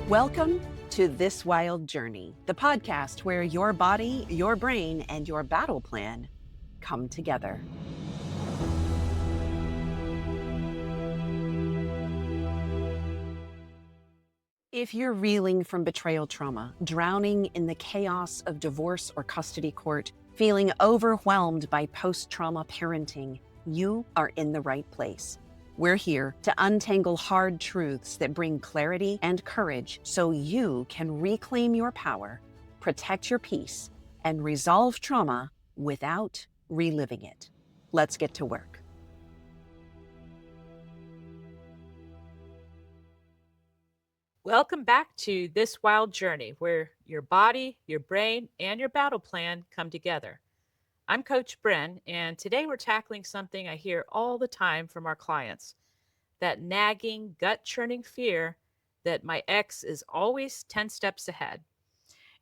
Welcome to This Wild Journey, the podcast where your body, your brain, and your battle plan come together. If you're reeling from betrayal trauma, drowning in the chaos of divorce or custody court, feeling overwhelmed by post-trauma parenting, you are in the right place. We're here to untangle hard truths that bring clarity and courage so you can reclaim your power, protect your peace, and resolve trauma without reliving it. Let's get to work. Welcome back to This Wild Journey, where your body, your brain, and your battle plan come together. I'm Coach Bren, and today we're tackling something I hear all the time from our clients, that nagging, gut-churning fear that my ex is always 10 steps ahead.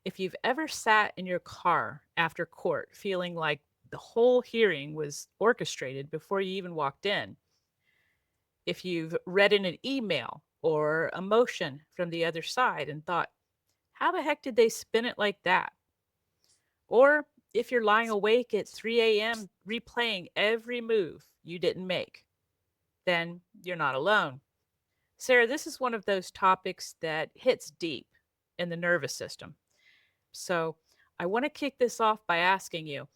If you've ever sat in your car after court feeling like the whole hearing was orchestrated before you even walked in, if you've read in an email or a motion from the other side and thought, how the heck did they spin it like that? Or if you're lying awake at 3 a.m. replaying every move you didn't make, then you're not alone. Sarah, this is one of those topics that hits deep in the nervous system. So I want to kick this off by asking you,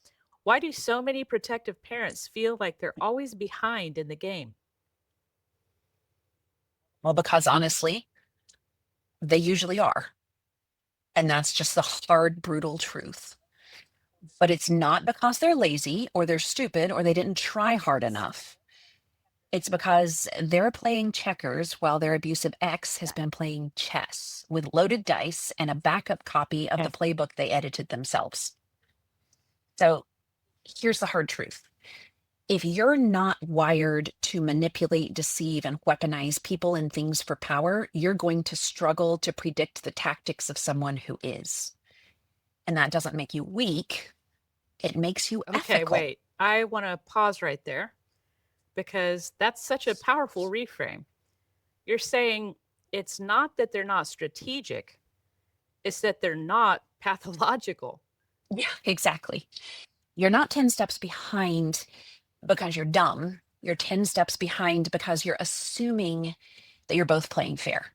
why do so many protective parents feel like they're always behind in the game? Well, because honestly, they usually are. And that's just the hard, brutal truth. But it's not because they're lazy or they're stupid or they didn't try hard enough. It's because they're playing checkers while their abusive ex has been playing chess with loaded dice and a backup copy of the playbook they edited themselves. So here's the hard truth. If you're not wired to manipulate, deceive, and weaponize people and things for power, you're going to struggle to predict the tactics of someone who is. And that doesn't make you weak. It makes you Okay, ethical. wait. I want to pause right there because that's such a powerful reframe. You're saying it's not that they're not strategic, it's that they're not pathological. Yeah, exactly. You're not 10 steps behind because you're dumb. You're 10 steps behind because you're assuming that you're both playing fair.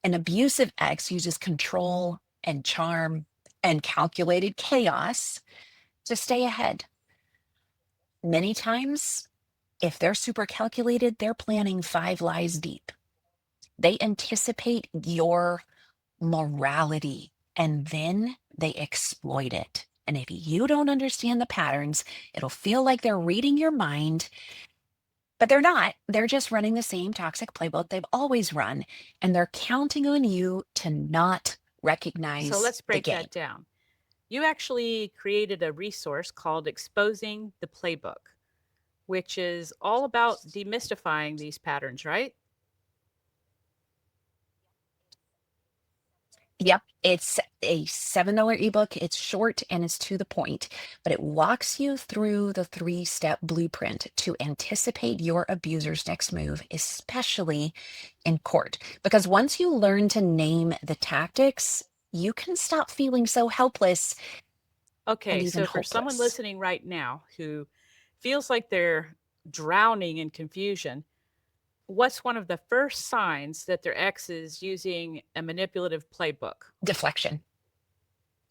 An abusive ex uses control and charm and calculated chaos to stay ahead. Many times, if they're super calculated, they're planning 5 lies deep. They anticipate your morality and then they exploit it. And if you don't understand the patterns, it'll feel like they're reading your mind, but they're not. They're just running the same toxic playbook they've always run, and they're counting on you to not recognize So let's the break game. that down. You actually created a resource called Exposing the Playbook, which is all about demystifying these patterns, right? Yep, it's a $7 ebook. It's short and it's to the point, but it walks you through the 3-step blueprint to anticipate your abuser's next move, especially in court. Because once you learn to name the tactics, you can stop feeling so helpless and Okay, even so for someone hopeless. listening right now who feels like they're drowning in confusion, what's one of the first signs that their ex is using a manipulative playbook? Deflection,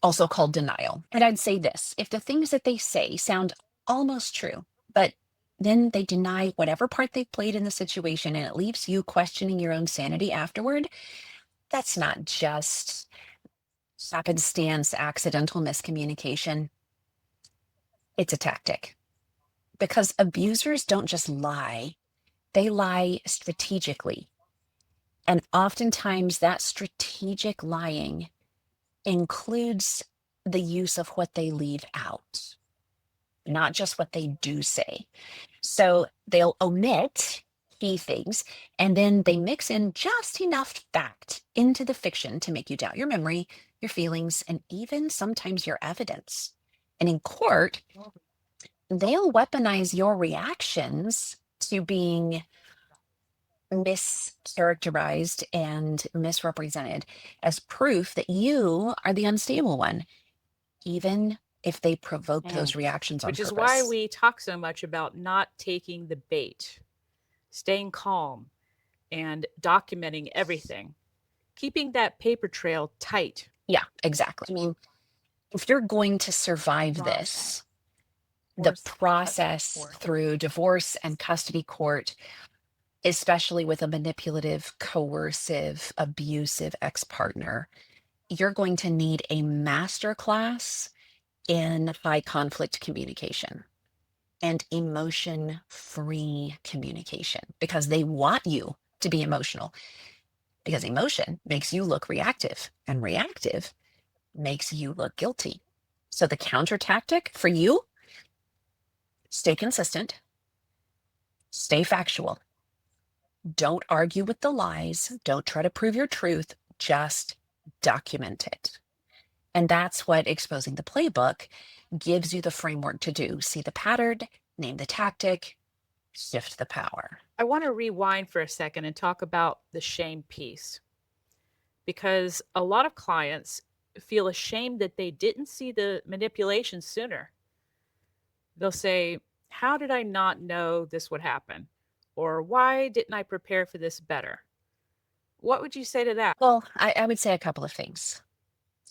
also called denial. And I'd say this, if the things that they say sound almost true, but then they deny whatever part they played in the situation and it leaves you questioning your own sanity afterward, that's not just happenstance, accidental miscommunication. It's a tactic. Because abusers don't just lie, they lie strategically. And oftentimes that strategic lying includes the use of what they leave out, not just what they do say. So they'll omit key things and then they mix in just enough fact into the fiction to make you doubt your memory, your feelings, and even sometimes your evidence. And in court, they'll weaponize your reactions to being mischaracterized and misrepresented as proof that you are the unstable one, even if they provoked those reactions on Which is why purpose. we talk so much about not taking the bait, staying calm, and documenting everything, keeping that paper trail tight. Yeah, exactly. I mean, if you're going to survive this, the process through divorce and custody court, especially with a manipulative, coercive, abusive ex partner, you're going to need a master class in high conflict communication and emotion free communication because they want you to be emotional, because emotion makes you look reactive and reactive makes you look guilty. So the counter tactic for you: stay consistent, stay factual. Don't argue with the lies. Don't try to prove your truth. Just document it. And that's what exposing the playbook gives you the framework to do. See the pattern, name the tactic, shift the power. I want to rewind for a second and talk about the shame piece because a lot of clients feel ashamed that they didn't see the manipulation sooner. They'll say, "How did I not know this would happen?" Or "Why didn't I prepare for this better?" What would you say to that? Well, I would say a couple of things.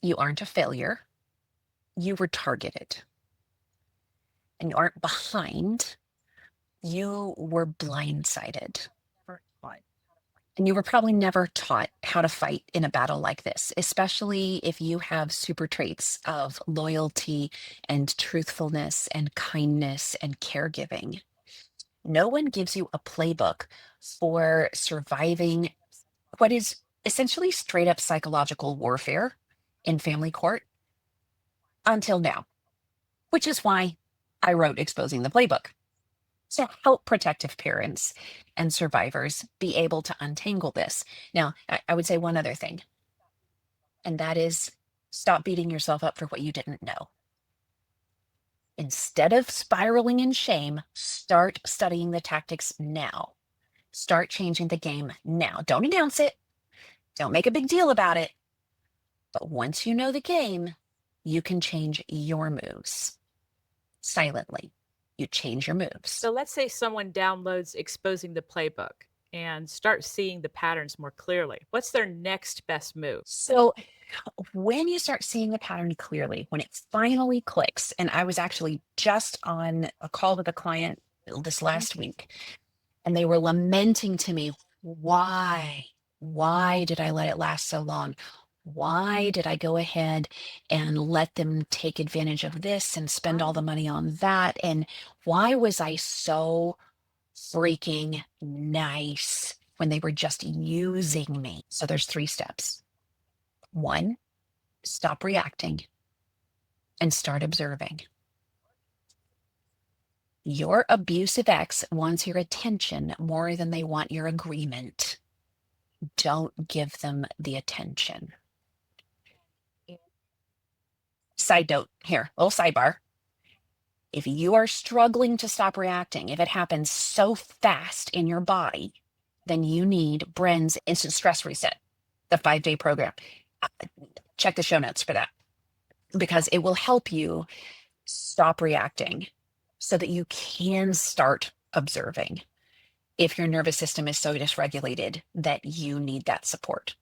You aren't a failure. You were targeted. And you aren't behind. You were blindsided. And you were probably never taught how to fight in a battle like this, especially if you have super traits of loyalty and truthfulness and kindness and caregiving. No one gives you a playbook for surviving what is essentially straight up psychological warfare in family court until now, which is why I wrote Exposing the Playbook, to help protective parents and survivors be able to untangle this. Now, I would say one other thing, and that is stop beating yourself up for what you didn't know. Instead of spiraling in shame, start studying the tactics now. Start changing the game now. Don't announce it. Don't make a big deal about it. But once you know the game, you can change your moves silently. You change your moves. So let's say someone downloads Exposing the Playbook and starts seeing the patterns more clearly. What's their next best move? So when you start seeing the pattern clearly, when it finally clicks, and I was actually just on a call with a client this last week, and they were lamenting to me, why did I let it last so long? Why did I go ahead and let them take advantage of this and spend all the money on that? And why was I so freaking nice when they were just using me? So there's 3 steps. 1, stop reacting and start observing. Your abusive ex wants your attention more than they want your agreement. Don't give them the attention. Side note here, little sidebar. If you are struggling to stop reacting, if it happens so fast in your body, then you need Bren's Instant Stress Reset, the 5-day program. Check the show notes for that because it will help you stop reacting so that you can start observing if your nervous system is so dysregulated that you need that support.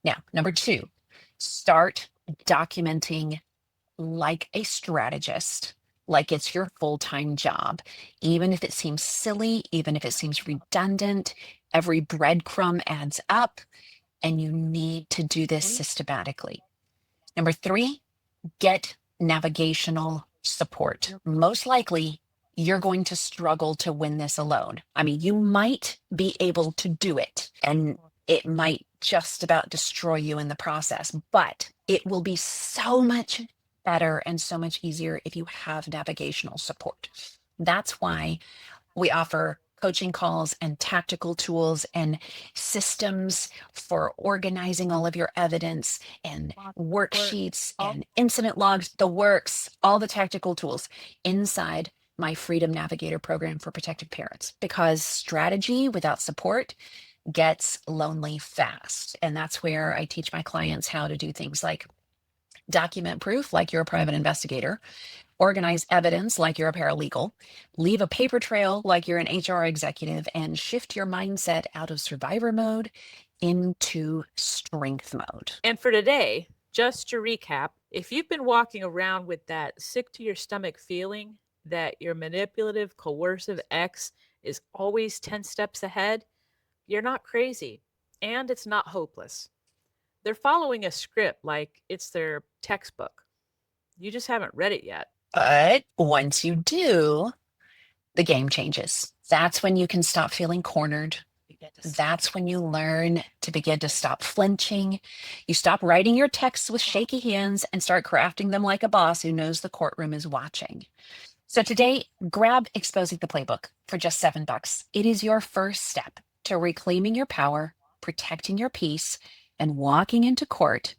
Now, number 2, start documenting like a strategist, like it's your full-time job. Even if it seems silly, even if it seems redundant, every breadcrumb adds up, and you need to do this systematically. Number 3, get navigational support. Most likely, you're going to struggle to win this alone. I mean, you might be able to do it, and it might just about destroy you in the process, but it will be so much better and so much easier if you have navigational support. That's why we offer coaching calls and tactical tools and systems for organizing all of your evidence and worksheets and incident logs, the works, all the tactical tools inside my Freedom Navigator program for protective parents. Because strategy without support gets lonely fast. And that's where I teach my clients how to do things like document proof, like you're a private investigator, organize evidence, like you're a paralegal, leave a paper trail, like you're an HR executive, and shift your mindset out of survivor mode into strength mode. And for today, just to recap, if you've been walking around with that sick to your stomach feeling that your manipulative, coercive ex is always 10 steps ahead, you're not crazy, and it's not hopeless. They're following a script like it's their textbook. You just haven't read it yet. But once you do, the game changes. That's when you can stop feeling cornered. That's when you learn to begin to stop flinching. You stop writing your texts with shaky hands and start crafting them like a boss who knows the courtroom is watching. So today, grab Exposing the Playbook for just $7. It is your first step to reclaiming your power, protecting your peace, and walking into court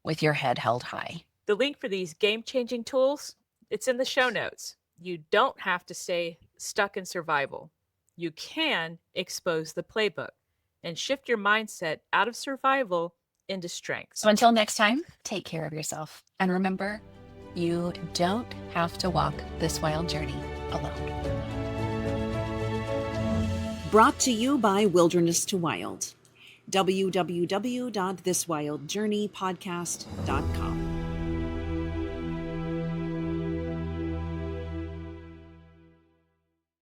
with your head held high. The link for these game-changing tools, it's in the show notes. You don't have to stay stuck in survival. You can expose the playbook and shift your mindset out of survival into strength. So until next time, take care of yourself. And remember, you don't have to walk this wild journey alone. Brought to you by Wilderness to Wild. www.thiswildjourneypodcast.com.